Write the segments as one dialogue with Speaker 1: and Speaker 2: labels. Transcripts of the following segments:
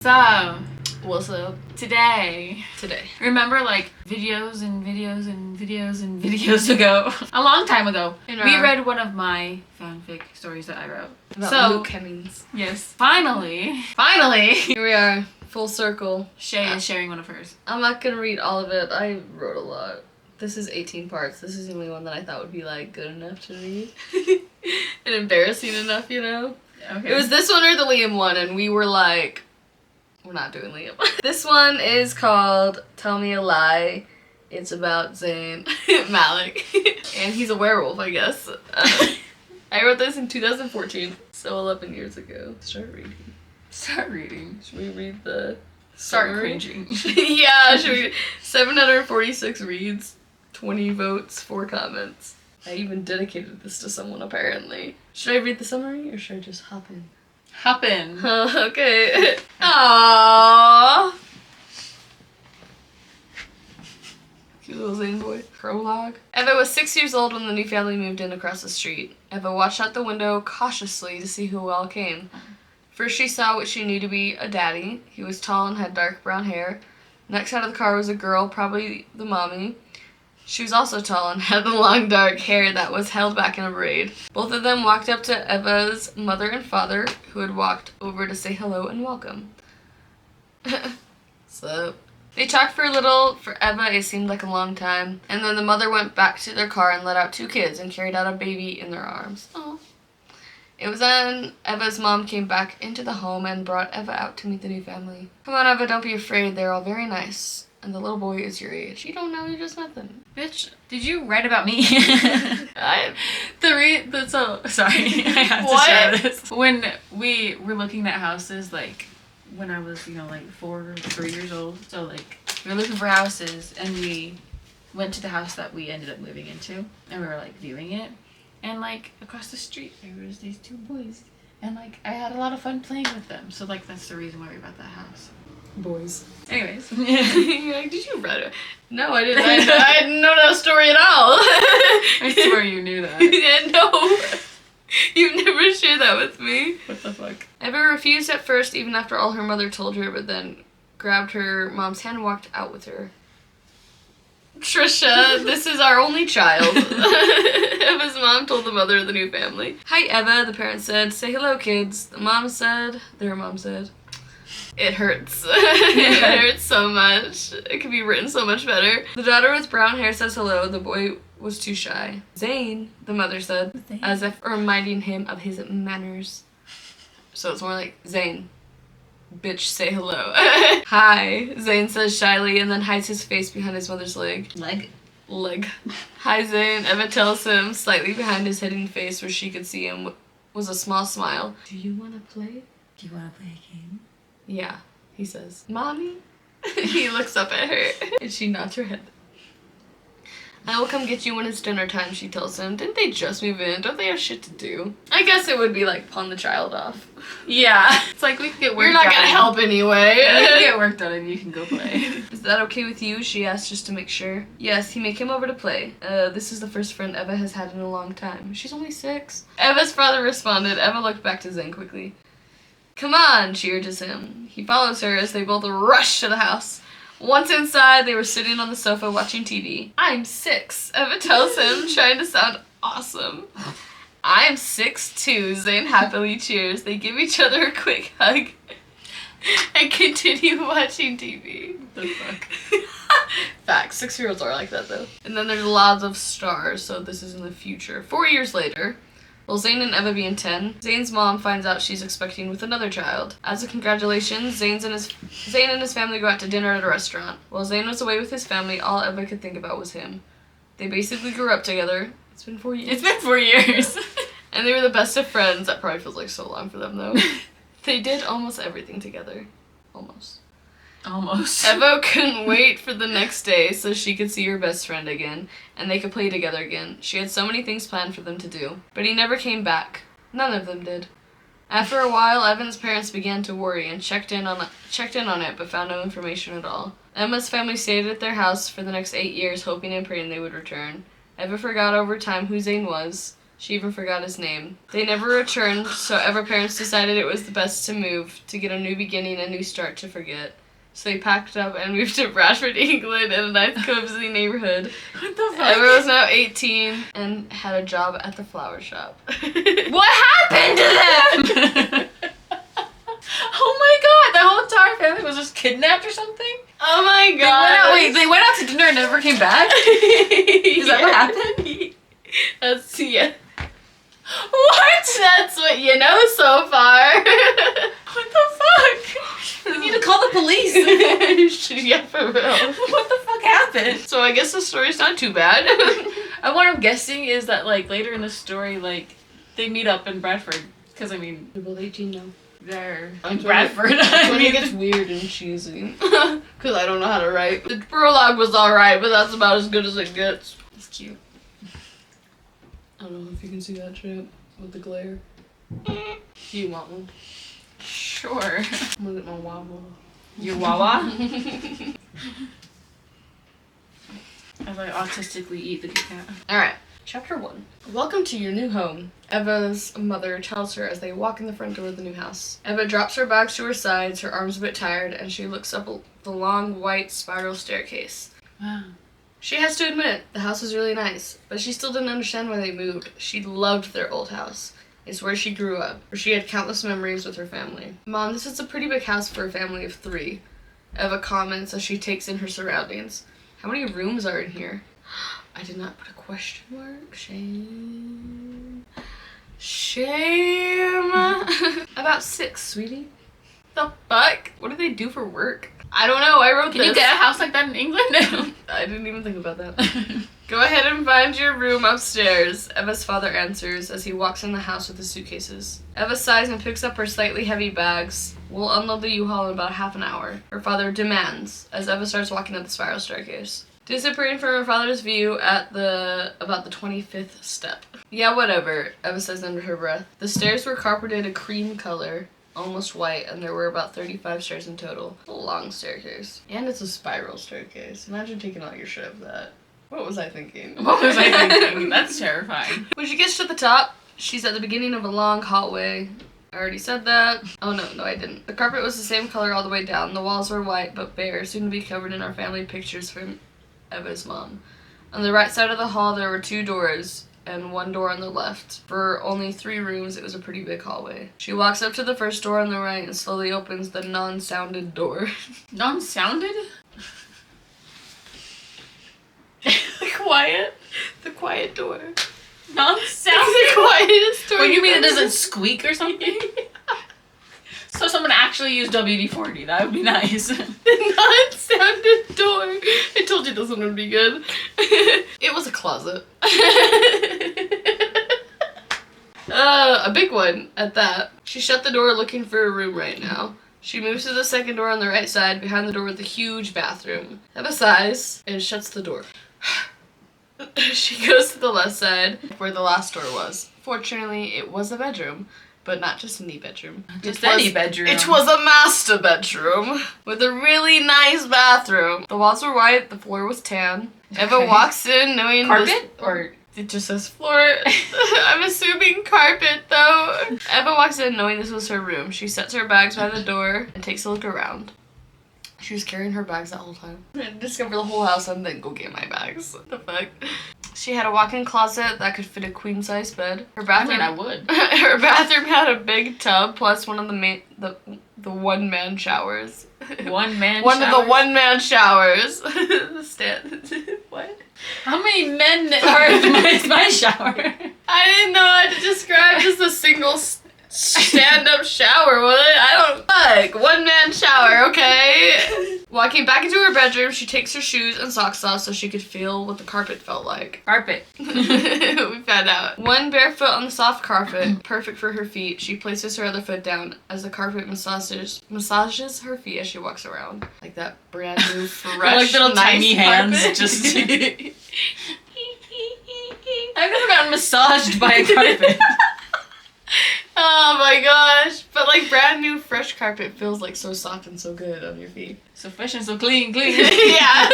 Speaker 1: So,
Speaker 2: what's up?
Speaker 1: Today. Remember like videos ago? A long time ago. We read one of my fanfic stories that I wrote.
Speaker 2: About Luke Hemmings.
Speaker 1: Yes. Finally.
Speaker 2: Here we are. Full circle.
Speaker 1: Shae is sharing one of hers.
Speaker 2: I'm not gonna read all of it. I wrote a lot. This is 18 parts. This is the only one that I thought would be like good enough to read. And embarrassing enough, you know?
Speaker 1: Okay.
Speaker 2: It was this one or the Liam one, and we were like, we're not doing Liam. This one is called Tell Me a Lie. It's about Zayn Malik. And he's a werewolf, I guess. I wrote this in 2014, so 11 years ago. Start reading. Should we read the
Speaker 1: Start cringing.
Speaker 2: Yeah, should we? 746 reads, 20 votes, 4 comments. I even dedicated this to someone, apparently. Should I read the summary, or should I just hop in?
Speaker 1: Hop in.
Speaker 2: Okay. Aww. Cute little Zayn boy. Prologue. Eva was 6 years old when the new family moved in across the street. Eva watched out the window cautiously to see who all came. First she saw what she knew to be a daddy. He was tall and had dark brown hair. Next out of the car was a girl, probably the mommy. She was also tall and had the long dark hair that was held back in a braid. Both of them walked up to Eva's mother and father, who had walked over to say hello and welcome. So they talked for a little. For Eva, it seemed like a long time. And then the mother went back to their car and let out 2 kids and carried out a baby in their arms. Oh. It was then Eva's mom came back into the home and brought Eva out to meet the new family. Come on, Eva, don't be afraid. They're all very nice. And the little boy is your age. You don't know, you just met them.
Speaker 1: Bitch, did you write about me?
Speaker 2: Sorry,
Speaker 1: I have to share this. When we were looking at houses, like, when I was, like 4 or 3 years old. So, like, we were looking for houses, and we went to the house that we ended up moving into, and we were, like, viewing it. And, like, across the street, there was these 2 boys. And, like, I had a lot of fun playing with them. So, like, that's the reason why we bought that house.
Speaker 2: boys.
Speaker 1: Anyways.
Speaker 2: You're like, did you read it? No, I didn't. I didn't know that story at all.
Speaker 1: I swear you knew that.
Speaker 2: Yeah, no. You've never shared that with me.
Speaker 1: What the fuck?
Speaker 2: Eva refused at first, even after all her mother told her, but then grabbed her mom's hand and walked out with her. Trisha, this is our only child. Eva's mom told the mother of the new family. Hi, Eva, the parents said. Say hello, kids. Their mom said. It hurts. It hurts so much. It could be written so much better. The daughter with brown hair says hello. The boy was too shy. Zayn, the mother said, as if reminding him of his manners. So it's more like, Zayn, bitch, say hello. Hi, Zayn says shyly and then hides his face behind his mother's leg. Leg. Hi, Zayn. Eva tells him, slightly behind his hidden face where she could see him, was a small smile. Do you want to play?
Speaker 1: Do you want to play a game?
Speaker 2: Yeah, he says. Mommy? He looks up at her and she nods her head. I will come get you when it's dinner time, she tells him. Didn't they just move in? Don't they have shit to do? I guess it would be like pawn the child off.
Speaker 1: Yeah. It's like we can get work done.
Speaker 2: You're not gonna help anyway.
Speaker 1: We can get work done and you can go play.
Speaker 2: Is that okay with you? She asked just to make sure. Yes, he may come over to play. This is the first friend Eva has had in a long time. She's only 6. Eva's father responded. Eva looked back to Zayn quickly. Come on, she urges him. He follows her as they both rush to the house. Once inside, they were sitting on the sofa watching TV. I'm 6, Eva tells him, trying to sound awesome. I'm 6 too, Zayn happily cheers. They give each other a quick hug and continue watching TV.
Speaker 1: What the fuck?
Speaker 2: Facts. 6-year-olds are like that though. And then there's lots of stars, so this is in the future. 4 years later, will Zayn and Eva being 10, Zayn's mom finds out she's expecting with another child. As a congratulations, Zayn and his family go out to dinner at a restaurant. While Zayn was away with his family, all Eva could think about was him. They basically grew up together. It's been 4 years.
Speaker 1: It's been 4 years.
Speaker 2: And they were the best of friends. That probably feels like so long for them though. They did almost everything together. Almost. Eva couldn't wait for the next day so she could see her best friend again, and they could play together again. She had so many things planned for them to do. But he never came back. None of them did. After a while, Evan's parents began to worry and checked in on it, but found no information at all. Emma's family stayed at their house for the next 8 years, hoping and praying they would return. Eva forgot over time who Zayn was. She even forgot his name. They never returned, so Eva's parents decided it was the best to move, to get a new beginning, a new start to forget. So they packed up and moved to Bradford, England, in a nice cozy neighborhood.
Speaker 1: What the fuck?
Speaker 2: Eva was now 18 and had a job at the flower shop.
Speaker 1: What happened to them? Oh my god, the whole entire family was just kidnapped or something?
Speaker 2: Oh my god.
Speaker 1: They went out to dinner and never came back? Is that what happened?
Speaker 2: That's, yeah.
Speaker 1: What?
Speaker 2: That's what you know so far.
Speaker 1: What the fuck? We need to call the police.
Speaker 2: Yeah, for real.
Speaker 1: What the fuck happened?
Speaker 2: So I guess the story's not too bad.
Speaker 1: What I'm guessing is that, like, later in the story, like, they meet up in Bradford. Because, I mean...
Speaker 2: They're both 18 now.
Speaker 1: They're
Speaker 2: I'm
Speaker 1: in Bradford.
Speaker 2: I mean, it gets weird and cheesy. Because I don't know how to write. The prologue was alright, but that's about as good as it gets.
Speaker 1: It's cute.
Speaker 2: I don't know if you can see that shit with the glare. Do you want one?
Speaker 1: Sure.
Speaker 2: I'm gonna get my Wawa.
Speaker 1: Your Wawa? As I autistically eat the cat.
Speaker 2: Alright, chapter 1. Welcome to your new home. Eva's mother tells her as they walk in the front door of the new house. Eva drops her bags to her sides, her arms a bit tired, and she looks up the long white spiral staircase.
Speaker 1: Wow.
Speaker 2: She has to admit, the house was really nice, but she still didn't understand why they moved. She loved their old house. It's where she grew up, where she had countless memories with her family. Mom, this is a pretty big house for a family of 3. Eva comments as she takes in her surroundings. How many rooms are in here? I did not put a question mark. Shame. Shame. About 6, sweetie. The fuck? What do they do for work? I don't know. I wrote
Speaker 1: Can you get a house like that in England?
Speaker 2: I didn't even think about that. Go ahead and find your room upstairs, Eva's father answers as he walks in the house with the suitcases. Eva sighs and picks up her slightly heavy bags. We'll unload the U-Haul in about half an hour, her father demands, as Eva starts walking up the spiral staircase. Disappearing from her father's view at about the 25th step. Yeah, whatever, Eva says under her breath. The stairs were carpeted a cream color, almost white, and there were about 35 stairs in total. A long staircase. And it's a spiral staircase. Imagine taking all your shit up that. What was I thinking?
Speaker 1: What was I thinking? That's terrifying.
Speaker 2: When she gets to the top, she's at the beginning of a long hallway. I already said that. Oh no, I didn't. The carpet was the same color all the way down. The walls were white but bare, soon to be covered in our family pictures from Eva's mom. On the right side of the hall there were 2 doors, and 1 door on the left. For only 3 rooms, it was a pretty big hallway. She walks up to the first door on the right and slowly opens the non-sounded door.
Speaker 1: Non-sounded?
Speaker 2: The quiet door.
Speaker 1: Non-sounded?
Speaker 2: The quietest door.
Speaker 1: What do you mean it doesn't squeak or something? So someone actually used WD-40. That would be nice.
Speaker 2: The non-sounded door. I told you this one would be good. It was a closet. A big one at that. She shut the door looking for a room right now. She moves to the second door on the right side, behind the door with a huge bathroom. Eva sighs and shuts the door. She goes to the left side, where the last door was. Fortunately, it was a bedroom, but not just any bedroom.
Speaker 1: Just any bedroom.
Speaker 2: It was a master bedroom with a really nice bathroom. The walls were white, the floor was tan. Eva walks in knowing
Speaker 1: carpet or
Speaker 2: it just says floor. I'm assuming carpet though. Eva walks in knowing this was her room. She sets her bags by the door and takes a look around. She was carrying her bags that whole time. I discovered the whole house and then go get my bags. What the fuck? She had a walk-in closet that could fit a queen-size bed. Her bathroom.
Speaker 1: I mean, I would.
Speaker 2: Her bathroom had a big tub plus one of the one-man showers.
Speaker 1: One-man
Speaker 2: One
Speaker 1: showers?
Speaker 2: of the one-man showers. What?
Speaker 1: How many men are in my shower?
Speaker 2: I didn't know how to describe just a single stand-up shower. What? I don't. Fuck. One-man shower. Okay. Walking back into her bedroom, she takes her shoes and socks off so she could feel what the carpet felt like.
Speaker 1: Carpet.
Speaker 2: We found out. One bare foot on the soft carpet, perfect for her feet. She places her other foot down as the carpet massages her feet as she walks around. Like that brand new, fresh,
Speaker 1: like little
Speaker 2: nice
Speaker 1: tiny
Speaker 2: carpet.
Speaker 1: hands. Just. I've never gotten massaged by a carpet.
Speaker 2: Oh my gosh. But like brand new fresh carpet feels like so soft and so good on your feet.
Speaker 1: So fresh and so clean.
Speaker 2: Yeah.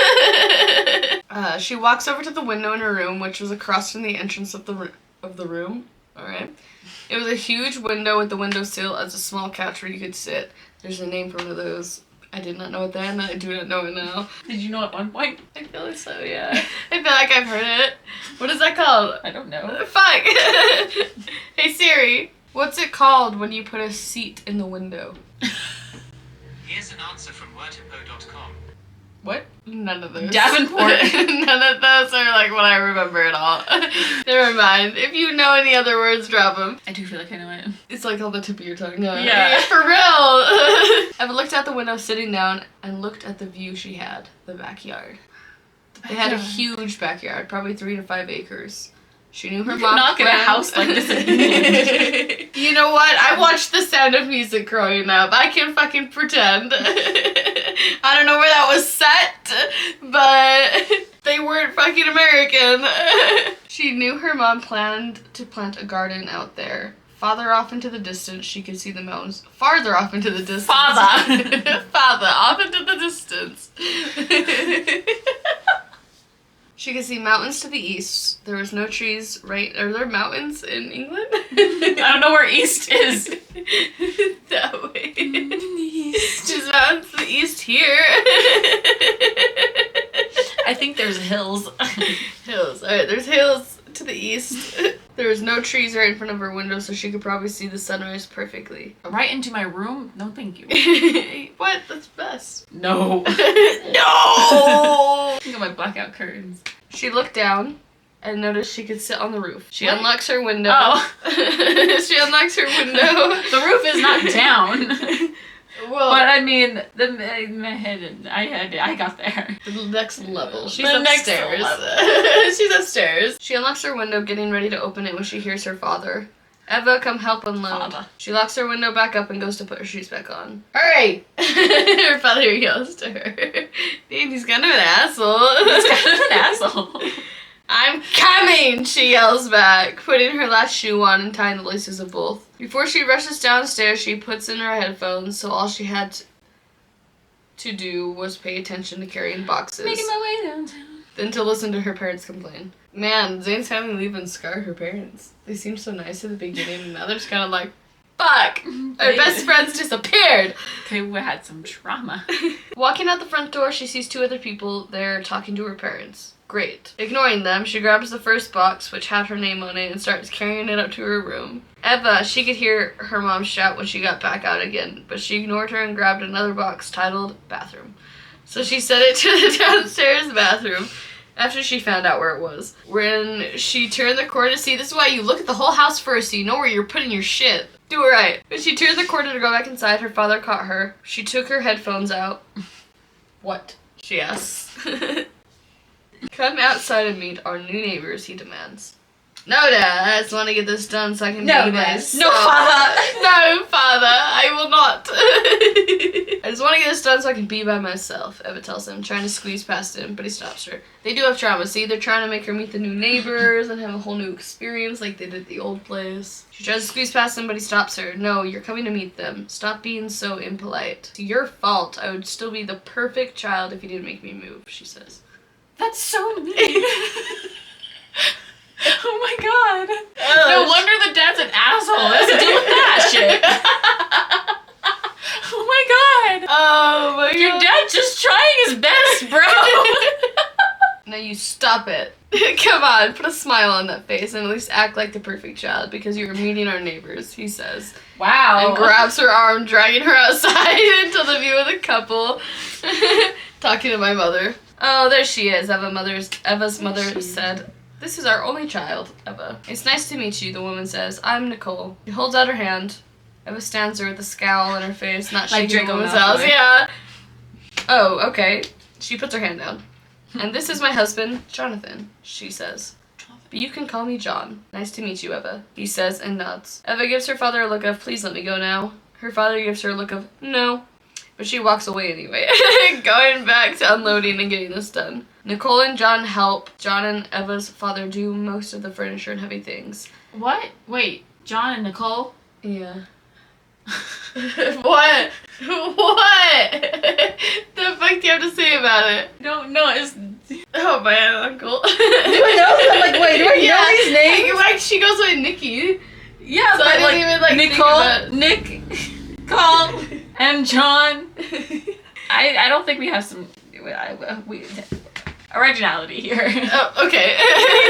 Speaker 2: She walks over to the window in her room, which was across from the entrance of the of the room. Alright. It was a huge window with the windowsill as a small couch where you could sit. There's a name for one of those. I did not know it then. I do not know it now.
Speaker 1: Did you know at one point?
Speaker 2: I feel like so, yeah. I feel like I've heard it. What is that called?
Speaker 1: I don't know.
Speaker 2: Fuck! Hey Siri, what's it called when you put a seat in the window?
Speaker 3: Here's an answer from wordhippo.com.
Speaker 1: What?
Speaker 2: None of those.
Speaker 1: Davenport.
Speaker 2: None of those are like what I remember at all. Never mind. If you know any other words, drop them.
Speaker 1: I do feel like I know it.
Speaker 2: It's like on the tip of your tongue. Huh?
Speaker 1: Yeah.
Speaker 2: For real. Eva looked out the window sitting down and looked at the view she had. The backyard. They had a huge backyard, probably 3 to 5 acres. She knew her
Speaker 1: You
Speaker 2: mom.
Speaker 1: not get a house like this in England.
Speaker 2: You know what? I watched The Sound of Music growing up. I can fucking pretend. I don't know where that was set, but they weren't fucking American. She knew her mom planned to plant a garden out there. Farther off into the distance, she could see the mountains. Farther off into the distance. Farther off into the distance. She could see mountains to the east. There was no trees, right? Are there mountains in England?
Speaker 1: I don't know where east is.
Speaker 2: That way. There's mountains to the east here.
Speaker 1: I think there's hills.
Speaker 2: Hills. Alright, there's hills to the east. There was no trees right in front of her window, so she could probably see the sunrise perfectly.
Speaker 1: Right into my room? No, thank you.
Speaker 2: What? That's best.
Speaker 1: No.
Speaker 2: No!
Speaker 1: Think of my blackout curtains.
Speaker 2: She looked down and noticed she could sit on the roof. She
Speaker 1: What?
Speaker 2: unlocks her window.
Speaker 1: Oh.
Speaker 2: She unlocks her window.
Speaker 1: The roof is not down.
Speaker 2: Well,
Speaker 1: But I mean, my head, I got there.
Speaker 2: the next level. She's
Speaker 1: The next
Speaker 2: upstairs.
Speaker 1: level.
Speaker 2: She's upstairs. She unlocks her window, getting ready to open it when she hears her father. Eva, come help unload.
Speaker 1: Father.
Speaker 2: She locks her window back up and goes to put her shoes back on. Hurry! Her father yells to her. Dude, he's kind of an asshole.
Speaker 1: He's kind of an asshole.
Speaker 2: I'm coming, she yells back, putting her last shoe on and tying the laces of both. Before she rushes downstairs, she puts in her headphones, so all she had to do was pay attention to carrying boxes.
Speaker 1: Making my way downtown.
Speaker 2: Then to listen to her parents complain. Man, Zayn's family leaving scarred her parents. They seemed so nice at the beginning, and now they're just kind of like, fuck! Our best friends disappeared!
Speaker 1: They had some trauma.
Speaker 2: Walking out the front door, she sees 2 other people there talking to her parents. Great. Ignoring them, she grabs the first box, which had her name on it, and starts carrying it up to her room. Eva, she could hear her mom shout when she got back out again, but she ignored her and grabbed another box titled Bathroom. So she set it to the downstairs bathroom after she found out where it was. When she turned the corner to see, this is why you look at the whole house first so you know where you're putting your shit. Do it right. When she turned the corner to go back inside, her father caught her. She took her headphones out. What? She asks. Come outside and meet our new neighbors, he demands. No, Dad, I just want to get this done so I can
Speaker 1: No,
Speaker 2: be
Speaker 1: Dad.
Speaker 2: myself.
Speaker 1: No, Father.
Speaker 2: No, Father, I will not. I just want to get this done so I can be by myself, Eva tells him, trying to squeeze past him, but he stops her. They do have trauma, see? They're trying to make her meet the new neighbors and have a whole new experience like they did at the old place. She tries to squeeze past him, but he stops her. No, you're coming to meet them. Stop being so impolite. It's your fault. I would still be the perfect child if you didn't make me move, she says.
Speaker 1: That's so mean. Oh my god. No wonder the dad's an asshole. Let's deal with that shit. Oh my god.
Speaker 2: Oh my god.
Speaker 1: Your dad's just trying his best, bro.
Speaker 2: Now you stop it. Come on, put a smile on that face and at least act like the perfect child because you're meeting our neighbors, he says.
Speaker 1: Wow.
Speaker 2: And grabs her arm, dragging her outside into the view of the couple. Talking to my mother. Oh, there she is, Eva's mother said. This is our only child, Eva. It's nice to meet you, the woman says. I'm Nicole. She holds out her hand. Eva stands there with a scowl on her face, not
Speaker 1: Like
Speaker 2: shaking the
Speaker 1: Draco
Speaker 2: woman's
Speaker 1: Malfoy.
Speaker 2: house. Yeah. Oh, okay. She puts her hand down. And this is my husband, Jonathan, she says. But you can call me John. Nice to meet you, Eva, he says and nods. Eva gives her father a look of, please let me go now. Her father gives her a look of, no. But she walks away anyway, going back to unloading and getting this done. Nicole and John help. John and Eva's father do most of the furniture and heavy things.
Speaker 1: What? Wait, John and Nicole?
Speaker 2: Yeah. What? What? The fuck do you have to say about it?
Speaker 1: No, it's...
Speaker 2: Oh, my aunt and uncle.
Speaker 1: Do I know? I'm like, wait, do I know these names?
Speaker 2: Like, she goes by Nikki.
Speaker 1: Yeah,
Speaker 2: So
Speaker 1: but
Speaker 2: I didn't even, like,
Speaker 1: Nicole, Cole, and John. I don't think we have some originality here.
Speaker 2: Oh, okay.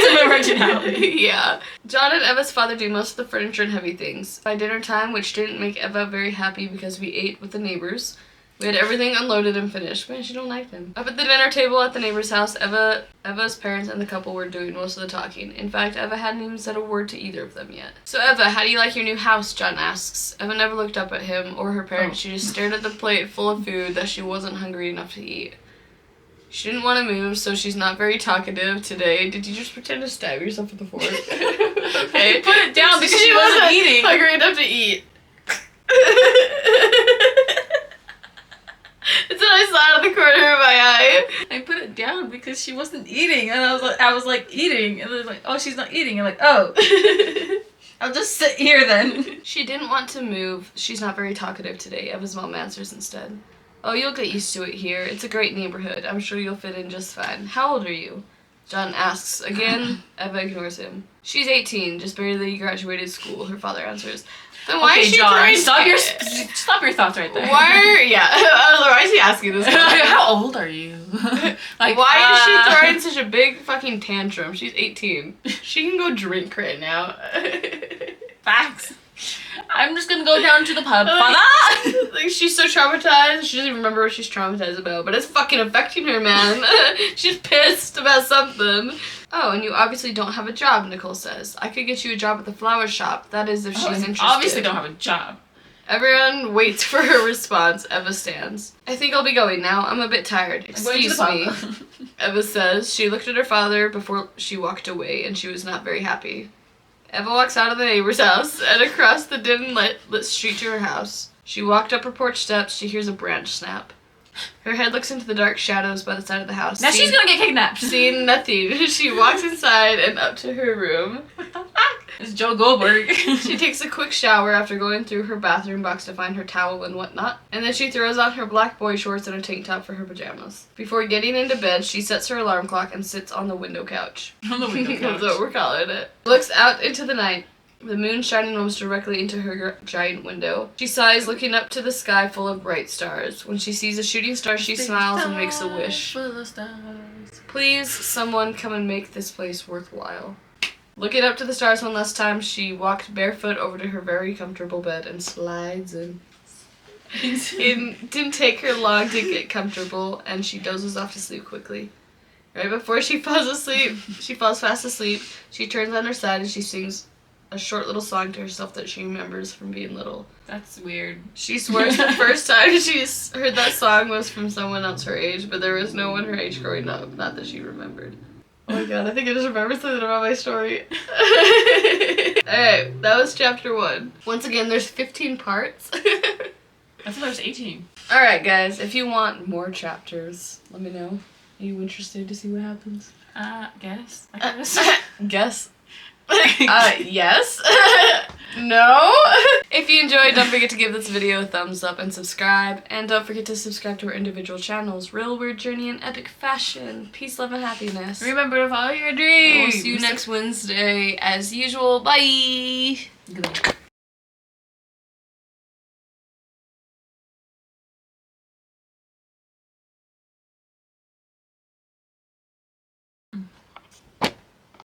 Speaker 1: Some originality.
Speaker 2: Yeah. John and Eva's father do most of the furniture and heavy things. By dinner time, which didn't make Eva very happy because we ate with the neighbors, we had everything unloaded and finished. Man, she don't like them. Up at the dinner table at the neighbor's house, Eva's parents and the couple were doing most of the talking. In fact, Eva hadn't even said a word to either of them yet. So Eva, how do you like your new house? John asks. Eva never looked up at him or her parents. She just stared at the plate full of food that she wasn't hungry enough to eat. She didn't want to move, so she's not very talkative today. Did you just pretend to stab yourself with a fork? Okay.
Speaker 1: Put it down because she wasn't eating.
Speaker 2: Hungry enough to eat. It's what I saw out of the corner of my eye.
Speaker 1: I put it down because she wasn't eating, and I was like eating, and then like, oh, she's not eating. I'm like, oh, I'll just sit here then.
Speaker 2: She didn't want to move. She's not very talkative today. Eva's mom answers instead. Oh, you'll get used to it here. It's a great neighborhood. I'm sure you'll fit in just fine. How old are you? John asks again. Eva ignores him. She's 18, just barely graduated school, her father answers. Then why is she
Speaker 1: John,
Speaker 2: throwing...
Speaker 1: stop your thoughts right there.
Speaker 2: Why is he asking this?
Speaker 1: How old are you?
Speaker 2: Like, why is she throwing such a big fucking tantrum? She's 18. She can go drink right now.
Speaker 1: Facts. I'm just gonna go down to the pub.
Speaker 2: Like, she's so traumatized. She doesn't even remember what she's traumatized about, but it's fucking affecting her, man. She's pissed about something. Oh, and you obviously don't have a job, Nicole says. I could get you a job at the flower shop. That is if she's interested.
Speaker 1: Obviously don't have a job.
Speaker 2: Everyone waits for her response. Eva stands. I think I'll be going now. I'm a bit tired. Excuse me. Eva says. She looked at her father before she walked away, and she was not very happy. Eva walks out of the neighbor's house and across the dim lit street to her house. She walked up her porch steps. She hears a branch snap. Her head looks into the dark shadows by the side of the house.
Speaker 1: Now she's gonna get kidnapped.
Speaker 2: Seeing nothing, she walks inside and up to her room.
Speaker 1: It's Joe Goldberg.
Speaker 2: She takes a quick shower after going through her bathroom box to find her towel and whatnot, and then she throws on her black boy shorts and a tank top for her pajamas. Before getting into bed, she sets her alarm clock and sits on the window couch.
Speaker 1: On the window couch.
Speaker 2: That's what we're calling it. Looks out into the night. The moon shining almost directly into her giant window. She sighs, looking up to the sky full of bright stars. When she sees a shooting star, she smiles and makes a wish.
Speaker 1: Full of stars.
Speaker 2: Please, someone come and make this place worthwhile. Looking up to the stars one last time, she walked barefoot over to her very comfortable bed and slides in. It didn't take her long to get comfortable, and she dozes off to sleep quickly. Right before she falls fast asleep, she turns on her side and she sings a short little song to herself that she remembers from being little.
Speaker 1: That's weird.
Speaker 2: She swears the first time she's heard that song was from someone else her age, but there was no one her age growing up, not that she remembered. Oh my god, I think I just remembered something about my story. Alright, that was chapter 1. Once again, there's 15 parts.
Speaker 1: I thought there was 18.
Speaker 2: Alright guys, if you want more chapters, let me know. Are you interested to see what happens?
Speaker 1: Guess. I guess.
Speaker 2: Guess. Yes. No. If you enjoyed, don't forget to give this video a thumbs up and subscribe. And don't forget to subscribe to our individual channels, Real Weird Journey and Epic Fashion. Peace, love, and happiness.
Speaker 1: Remember to follow your dreams.
Speaker 2: We'll see you next Wednesday as usual. Bye.
Speaker 1: Goodbye.